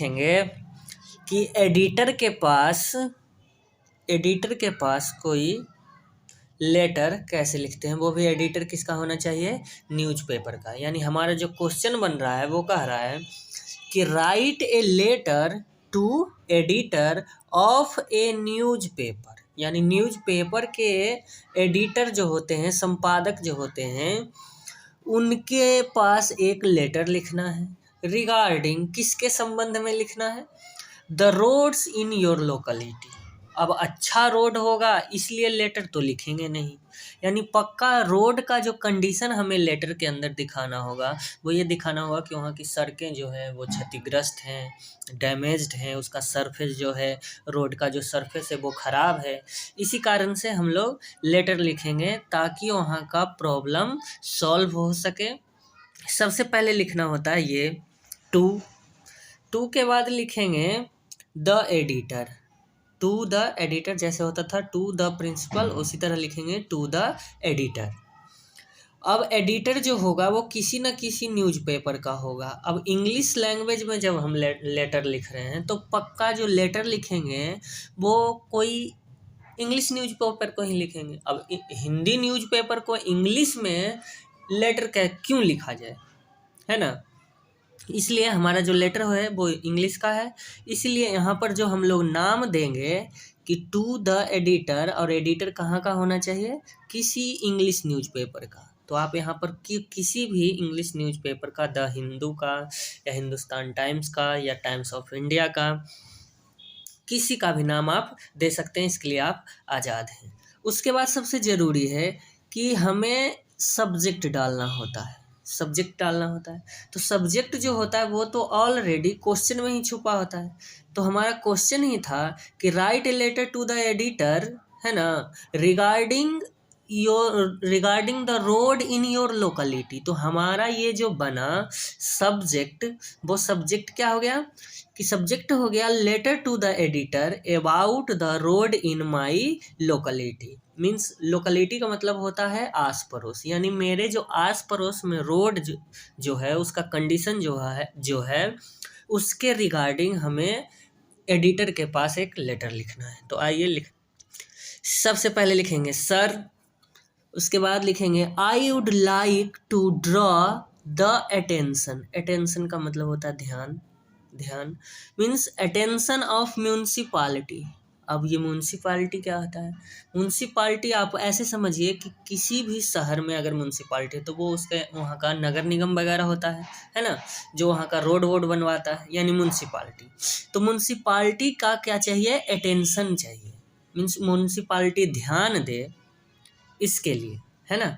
लिखेंगे कि एडिटर के पास कोई लेटर कैसे लिखते हैं, वो भी एडिटर किसका होना चाहिए, न्यूज़पेपर का। यानी हमारा जो क्वेश्चन बन रहा है वो कह रहा है कि write a letter to editor of a newspaper, यानी न्यूज़पेपर के एडिटर जो होते हैं, संपादक जो होते हैं, उनके पास एक लेटर लिखना है। रिगार्डिंग किसके संबंध में लिखना है, the roads in your locality. अब अच्छा रोड होगा इसलिए लेटर तो लिखेंगे नहीं, यानी पक्का रोड का जो कंडीशन हमें लेटर के अंदर दिखाना होगा वो ये दिखाना होगा कि वहाँ की सड़कें जो है वो क्षतिग्रस्त हैं, डैमेज्ड हैं, उसका सरफेस जो है, रोड का जो सरफेस है वो ख़राब है। इसी कारण से हम लोग लेटर लिखेंगे ताकि वहाँ का प्रॉब्लम सॉल्व हो सके। सबसे पहले लिखना होता है ये टू के बाद लिखेंगे the editor, to the editor, जैसे होता था टू द प्रिंसिपल, उसी तरह लिखेंगे टू द एडिटर। अब एडिटर जो होगा वो किसी न किसी न्यूज़पेपर का होगा। अब इंग्लिश लैंग्वेज में जब हम लेटर लिख रहे हैं तो पक्का जो लेटर लिखेंगे वो कोई इंग्लिश न्यूज़पेपर को ही लिखेंगे। अब हिंदी न्यूज़पेपर को इंग्लिश में लेटर क्यों लिखा जाए, है ना, इसलिए हमारा जो लेटर है वो इंग्लिश का है। इसलिए यहाँ पर जो हम लोग नाम देंगे कि टू द एडिटर, और एडिटर कहाँ का होना चाहिए, किसी इंग्लिश न्यूज़पेपर का। तो आप यहाँ पर किसी भी इंग्लिश न्यूज़पेपर का, द हिंदू का या हिंदुस्तान टाइम्स का या टाइम्स ऑफ इंडिया का, किसी का भी नाम आप दे सकते हैं, इसके लिए आप आज़ाद हैं। उसके बाद सबसे ज़रूरी है कि हमें सब्जेक्ट डालना होता है, तो सब्जेक्ट जो होता है वो तो ऑलरेडी क्वेश्चन में ही छुपा होता है। तो हमारा क्वेश्चन ही था कि write a letter to the editor, है ना, regarding the road in your locality. तो हमारा ये जो बना सब्जेक्ट, वो सब्जेक्ट क्या हो गया कि सब्जेक्ट हो गया letter to the editor about the road in my locality. Means locality का मतलब होता है आस पड़ोस, यानी मेरे जो आस पड़ोस में रोड जो है उसका कंडीशन जो है उसके रिगार्डिंग हमें एडिटर के पास एक लेटर लिखना है। तो आइए सबसे पहले लिखेंगे सर, उसके बाद लिखेंगे I would like to draw the attention का मतलब होता है ध्यान मीन्स अटेंशन ऑफ म्यूनसिपालिटी। अब ये म्यूनसिपालिटी क्या होता है, म्यूनसिपालिटी आप ऐसे समझिए कि किसी भी शहर में अगर म्यूनसिपालिटी है तो वो उसके वहाँ का नगर निगम वगैरह होता है ना, जो वहाँ का रोड बनवाता है, यानी म्यूनसिपालिटी। तो म्यूनसिपालिटी का क्या चाहिए, अटेंशन चाहिए, मीन्स म्यूनसिपालिटी ध्यान दे इसके लिए, है ना।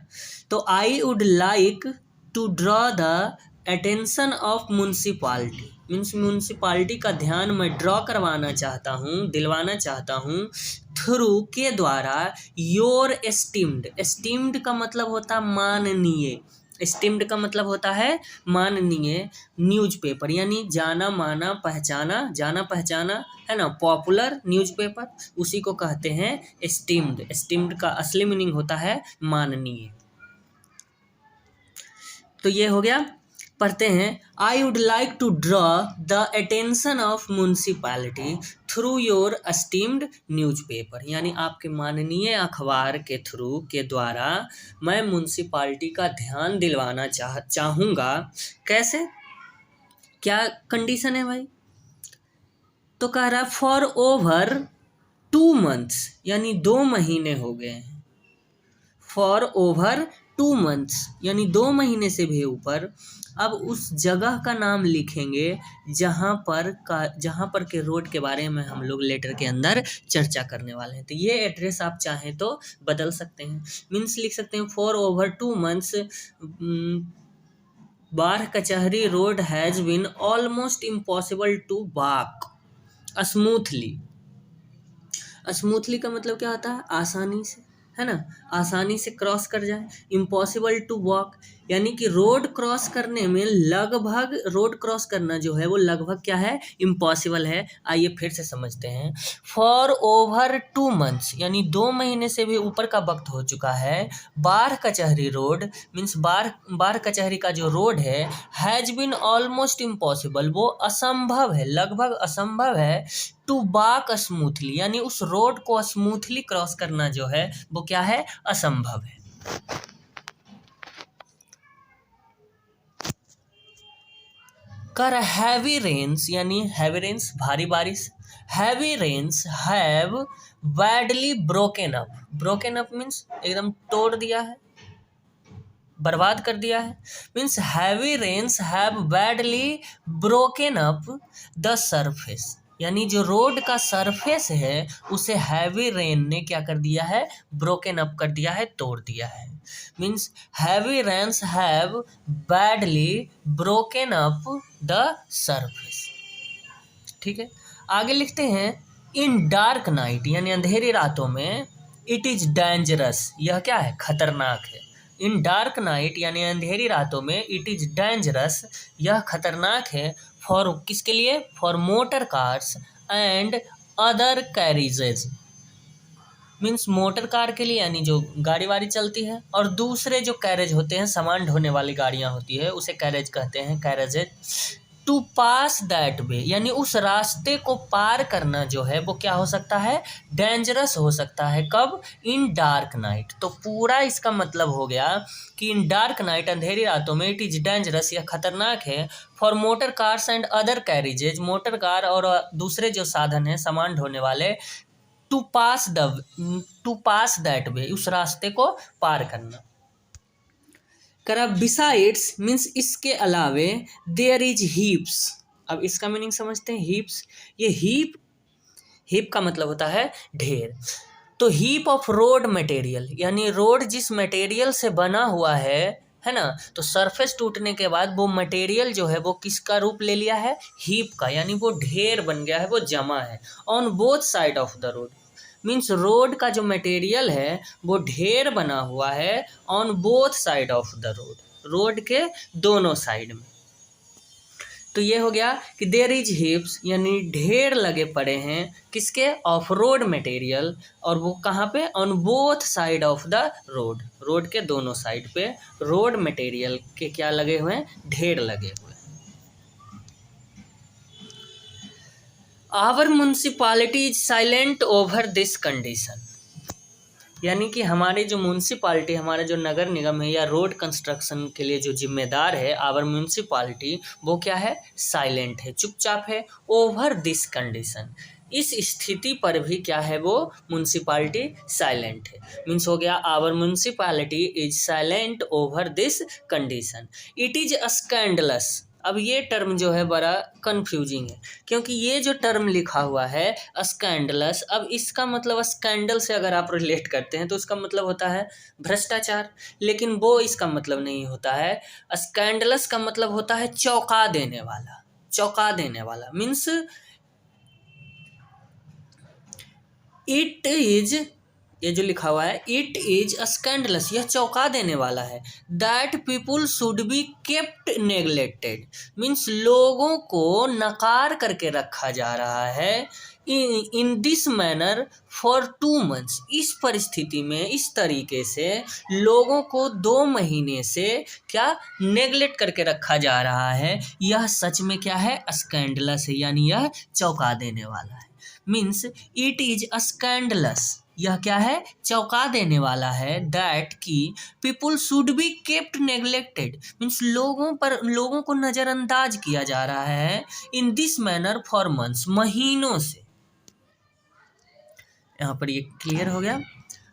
तो I would like to draw the attention of municipality, means municipality का ध्यान मैं ड्रॉ करवाना चाहता हूँ, दिलवाना चाहता हूँ, थ्रू के द्वारा योर एस्टीम्ड का मतलब होता है माननीय, एस्टीम्ड का मतलब होता है माननीय न्यूज़पेपर, यानी जाना पहचाना है ना, पॉपुलर न्यूज़पेपर, उसी को कहते हैं एस्टीम्ड का असली मीनिंग होता है माननीय। तो ये हो गया, पढ़ते हैं I would like to draw the attention of municipality through your esteemed newspaper, यानी आपके माननीय अखबार के थ्रू के द्वारा मैं म्यूनसिपालिटी का ध्यान दिलवाना चाहूँगा। कैसे, क्या कंडीशन है भाई, तो कह रहा है फॉर ओवर 2 months, यानी 2 महीने हो गए हैं, फॉर ओवर 2 months यानी 2 महीने से भी ऊपर। अब उस जगह का नाम लिखेंगे जहाँ पर के रोड के बारे में हम लोग लेटर के अंदर चर्चा करने वाले हैं। तो ये एड्रेस आप चाहें तो बदल सकते हैं, मीन्स लिख सकते हैं फॉर ओवर 2 months बाढ़ कचहरी road has been almost impossible to walk smoothly का मतलब क्या होता है, आसानी से, है ना, आसानी से क्रॉस कर जाए। इम्पॉसिबल टू वॉक यानी कि रोड क्रॉस करने में लगभग, रोड क्रॉस करना जो है वो लगभग क्या है, इम्पॉसिबल है। आइए फिर से समझते हैं। फॉर ओवर 2 months, यानी 2 महीने से भी ऊपर का वक्त हो चुका है, बाढ़ कचहरी रोड मीन्स बाढ़ कचहरी का जो रोड है, हैज बीन ऑलमोस्ट इम्पॉसिबल, वो असंभव है, लगभग असंभव है, टू वॉक स्मूथली, यानी उस रोड को स्मूथली क्रॉस करना जो है वो क्या है, असंभव है। कर हैवी रेन्स, यानी हैवी रेन्स भारी बारिश, heavy rains have badly broken up means एकदम तोड़ दिया है, बर्बाद कर दिया है। Means heavy rains have badly broken up the surface, यानी जो रोड का सरफेस है उसे हैवी रेन ने क्या कर दिया है, ब्रोकन अप कर दिया है, तोड़ दिया है। Means heavy rains have badly broken up the surface. ठीक है, आगे लिखते हैं, इन डार्क नाइट, यानी अंधेरी रातों में, इट इज डेंजरस, यह क्या है, खतरनाक है। इन डार्क नाइट, यानी अंधेरी रातों में, इट इज डेंजरस, यह खतरनाक है, फॉर किसके लिए, for motor cars and other carriages, means motor car के लिए, यानी जो गाड़ी वाड़ी चलती है, और दूसरे जो कैरेज होते हैं, सामान ढोने वाली गाड़ियां होती है, उसे कैरेज कहते हैं, carriages. To pass that way, यानी उस रास्ते को पार करना जो है वो क्या हो सकता है, डेंजरस हो सकता है। कब, इन डार्क नाइट। तो पूरा इसका मतलब हो गया कि इन डार्क नाइट, अंधेरी रातों में, इट इज डेंजरस, यह खतरनाक है, for motor cars and other carriages, motor car और दूसरे जो साधन हैं सामान ढोने वाले, टू पास दैट वे, उस रास्ते को पार करना। करा बिसाइड्स मीन्स इसके अलावे, देयर इज हीप्स। अब इसका मीनिंग समझते हैं, हीप्स, ये हीप का मतलब होता है ढेर। तो हीप ऑफ रोड मटेरियल, यानी रोड जिस मटेरियल से बना हुआ है ना, तो सरफेस टूटने के बाद वो मटेरियल जो है वो किसका रूप ले लिया है, हीप का, यानी वो ढेर बन गया है, वो जमा है। On both side of the road, means road का जो मटेरियल है वो ढेर बना हुआ है, on both side of the road, road के दोनों साइड में। तो ये हो गया कि देयर इज हीप्स, यानी ढेर लगे पड़े हैं किसके, ऑफ रोड मटेरियल, और वो कहाँ पे, on both side of the road, road के दोनों साइड पे रोड मटेरियल के क्या लगे हुए हैं, ढेर लगे हुए हैं। Our municipality is silent over this condition, यानी कि हमारी जो म्यूनसिपालिटी, हमारा जो नगर निगम है या रोड कंस्ट्रक्शन के लिए जो जिम्मेदार है, आवर म्यूनसिपालिटी, वो क्या है, साइलेंट है, चुपचाप है, ओवर दिस कंडीशन, इस स्थिति पर भी क्या है, वो म्यूनसिपालिटी साइलेंट है। मीन्स हो गया, our municipality is silent over this condition. It is scandalous, अब ये टर्म जो है बड़ा कंफ्यूजिंग है, क्योंकि ये जो टर्म लिखा हुआ है स्कैंडलस, अब इसका मतलब स्कैंडल से अगर आप रिलेट करते हैं तो इसका मतलब होता है भ्रष्टाचार, लेकिन वो इसका मतलब नहीं होता है। स्कैंडलस का मतलब होता है चौंका देने वाला, चौंका देने वाला। मीन्स इट इज, ये जो लिखा हुआ है, इट इज स्कैंडलस, यह चौंका देने वाला है, that people should be kept neglected, means लोगों को नकार करके रखा जा रहा है, in this manner for 2 months, इस परिस्थिति में, इस तरीके से लोगों को 2 महीने से क्या नेग्लेक्ट करके रखा जा रहा है, यह सच में क्या है, स्कैंडलस है, यानी यह चौंका देने वाला है। मीन्स इट इज स्कैंडलस, यह क्या है, चौंका देने वाला है, दैट की people should be kept neglected, means लोगों को नज़रअंदाज किया जा रहा है, in this manner for months, महीनों से। यहाँ पर ये क्लियर हो गया।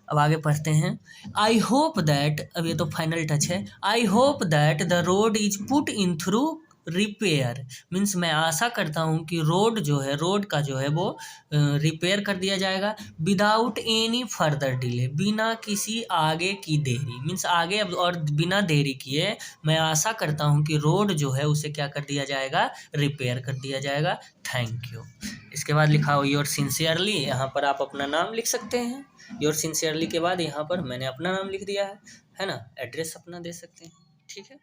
अब आगे पढ़ते हैं। आई होप दैट, अब ये तो फाइनल टच है, I hope that the road is put in through repair, means मैं आशा करता हूँ कि रोड जो है, रोड का जो है वो रिपेयर कर दिया जाएगा, विदाउट एनी फर्दर डिले, बिना किसी आगे की देरी, मीन्स आगे अब और बिना देरी किए मैं आशा करता हूँ कि रोड जो है उसे क्या कर दिया जाएगा, रिपेयर कर दिया जाएगा। Thank you. इसके बाद लिखा हो योर सिंसियरली, यहाँ पर आप अपना नाम लिख सकते हैं। योर सिंसियरली के बाद यहाँ पर मैंने अपना नाम लिख दिया है ना, एड्रेस अपना दे सकते हैं। ठीक है।